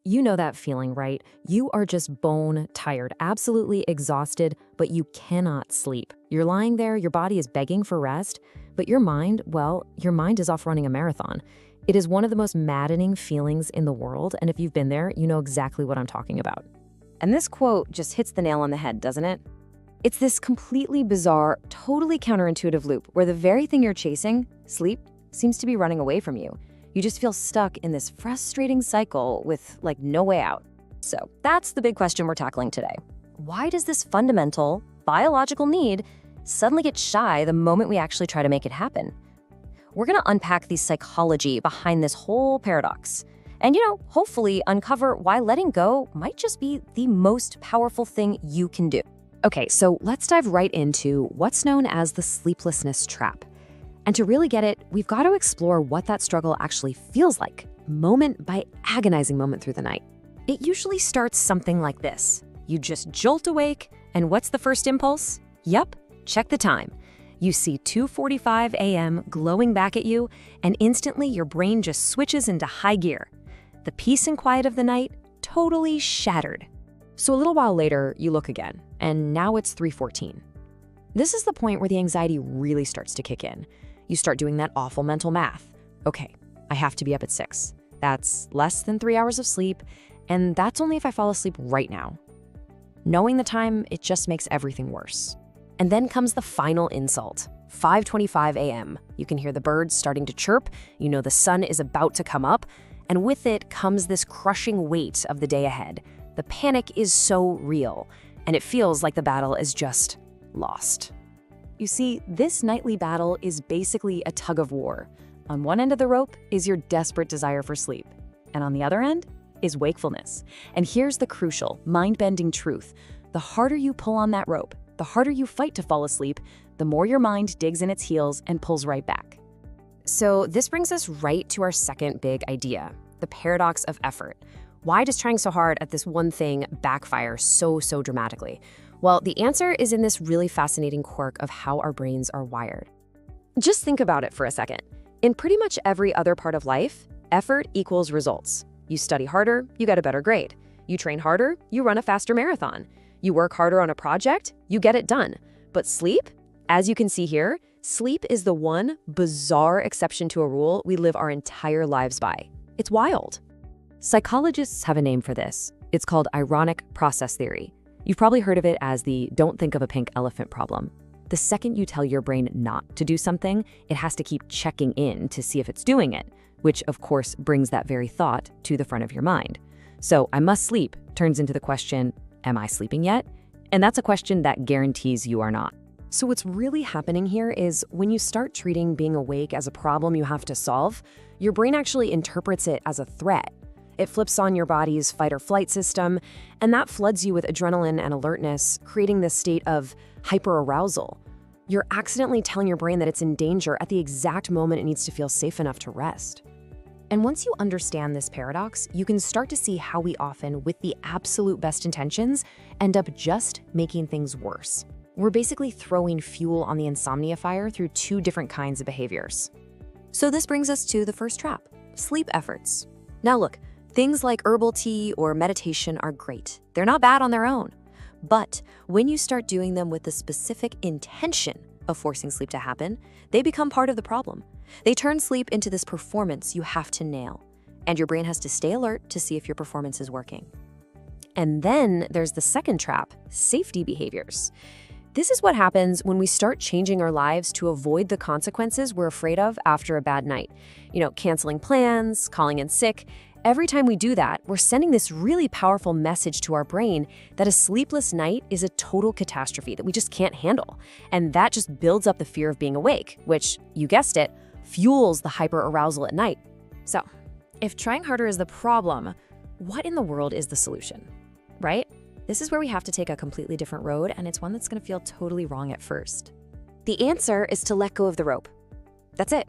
You know that feeling, right? You are just bone tired, absolutely exhausted, but you cannot sleep. You're lying there, your body is begging for rest, but your mind, well, your mind is off running a marathon. It is one of the most maddening feelings in the world, and if you've been there, you know exactly what I'm talking about. And this quote just hits the nail on the head, doesn't it? It's this completely bizarre, totally counterintuitive loop where the very thing you're chasing, sleep, seems to be running away from you. You just feel stuck in this frustrating cycle with like no way out. So that's the big question we're tackling today. Why does this fundamental biological need suddenly get shy the moment we actually try to make it happen? We're gonna unpack the psychology behind this whole paradox and, hopefully uncover why letting go might just be the most powerful thing you can do. Okay, so let's dive right into what's known as the sleeplessness trap. And to really get it, we've got to explore what that struggle actually feels like, moment by agonizing moment through the night. It usually starts something like this. You just jolt awake, and what's the first impulse? Yep, check the time. You see 2:45 a.m. glowing back at you, and instantly your brain just switches into high gear. The peace and quiet of the night totally shattered. So a little while later, you look again, and now it's 3:14. This is the point where the anxiety really starts to kick in. You start doing that awful mental math. Okay, I have to be up at 6. That's less than 3 hours of sleep, and that's only if I fall asleep right now. Knowing the time, it just makes everything worse. And then comes the final insult. 5:25 a.m. You can hear the birds starting to chirp, you know the sun is about to come up, and with it comes this crushing weight of the day ahead. The panic is so real, and it feels like the battle is just lost. You see, this nightly battle is basically a tug of war. On one end of the rope is your desperate desire for sleep, and on the other end is wakefulness. And here's the crucial, mind-bending truth. The harder you pull on that rope, the harder you fight to fall asleep, the more your mind digs in its heels and pulls right back. So this brings us right to our second big idea, the paradox of effort. Why does trying so hard at this one thing backfire so dramatically? Well, the answer is in this really fascinating quirk of how our brains are wired. Just think about it for a second. In pretty much every other part of life, effort equals results. You study harder, you get a better grade. You train harder, you run a faster marathon. You work harder on a project, you get it done. But sleep, as you can see here, sleep is the one bizarre exception to a rule we live our entire lives by. It's wild. Psychologists have a name for this. It's called ironic process theory. You've probably heard of it as the don't think of a pink elephant problem. The second you tell your brain not to do something, it has to keep checking in to see if it's doing it, which of course brings that very thought to the front of your mind. So I must sleep turns into the question, am I sleeping yet? And that's a question that guarantees you are not. So what's really happening here is when you start treating being awake as a problem you have to solve, your brain actually interprets it as a threat. It flips on your body's fight or flight system, and that floods you with adrenaline and alertness, creating this state of hyperarousal. You're accidentally telling your brain that it's in danger at the exact moment it needs to feel safe enough to rest. And once you understand this paradox, you can start to see how we often, with the absolute best intentions, end up just making things worse. We're basically throwing fuel on the insomnia fire through two different kinds of behaviors. So this brings us to the first trap, sleep efforts. Now look, things like herbal tea or meditation are great. They're not bad on their own. But when you start doing them with the specific intention of forcing sleep to happen, they become part of the problem. They turn sleep into this performance you have to nail, and your brain has to stay alert to see if your performance is working. And then there's the second trap, safety behaviors. This is what happens when we start changing our lives to avoid the consequences we're afraid of after a bad night. Canceling plans, calling in sick. Every time we do that, we're sending this really powerful message to our brain that a sleepless night is a total catastrophe that we just can't handle. And that just builds up the fear of being awake, which, you guessed it, fuels the hyperarousal at night. So, if trying harder is the problem, what in the world is the solution, right? This is where we have to take a completely different road, and it's one that's going to feel totally wrong at first. The answer is to let go of the rope. That's it.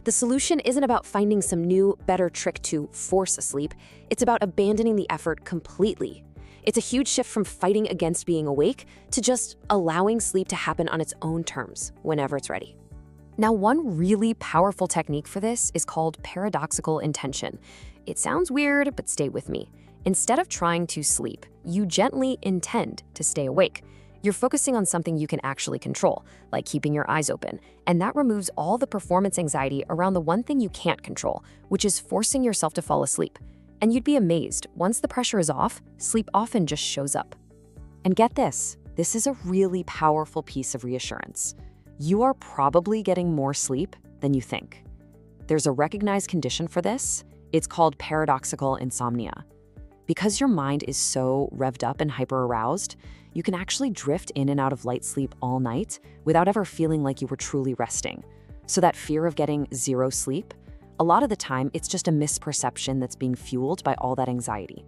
The solution isn't about finding some new, better trick to force sleep. It's about abandoning the effort completely. It's a huge shift from fighting against being awake to just allowing sleep to happen on its own terms whenever it's ready. Now, one really powerful technique for this is called paradoxical intention. It sounds weird, but stay with me. Instead of trying to sleep, you gently intend to stay awake. You're focusing on something you can actually control, like keeping your eyes open, and that removes all the performance anxiety around the one thing you can't control, which is forcing yourself to fall asleep. And you'd be amazed, once the pressure is off, sleep often just shows up. And get this is a really powerful piece of reassurance. You are probably getting more sleep than you think. There's a recognized condition for this. It's called paradoxical insomnia. Because your mind is so revved up and hyper-aroused, you can actually drift in and out of light sleep all night without ever feeling like you were truly resting. So that fear of getting zero sleep, a lot of the time, it's just a misperception that's being fueled by all that anxiety.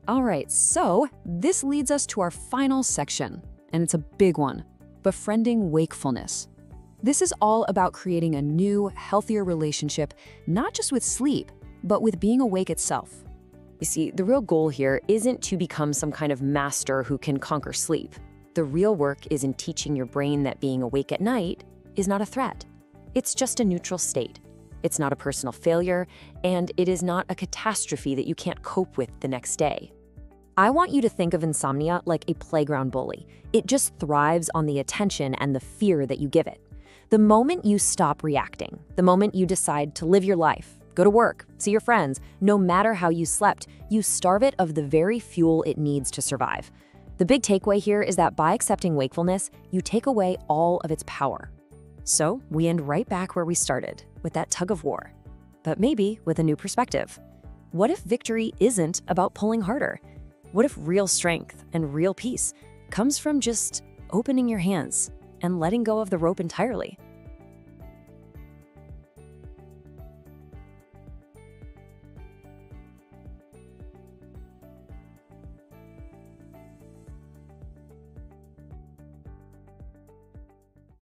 All right, so this leads us to our final section, and it's a big one: befriending wakefulness. This is all about creating a new, healthier relationship, not just with sleep, but with being awake itself. You see, the real goal here isn't to become some kind of master who can conquer sleep. The real work is in teaching your brain that being awake at night is not a threat. It's just a neutral state. It's not a personal failure, and it is not a catastrophe that you can't cope with the next day. I want you to think of insomnia like a playground bully. It just thrives on the attention and the fear that you give it. The moment you stop reacting, the moment you decide to live your life, go to work, see your friends, no matter how you slept, you starve it of the very fuel it needs to survive. The big takeaway here is that by accepting wakefulness, you take away all of its power. So we end right back where we started, with that tug of war. But maybe with a new perspective. What if victory isn't about pulling harder? What if real strength and real peace comes from just opening your hands and letting go of the rope entirely?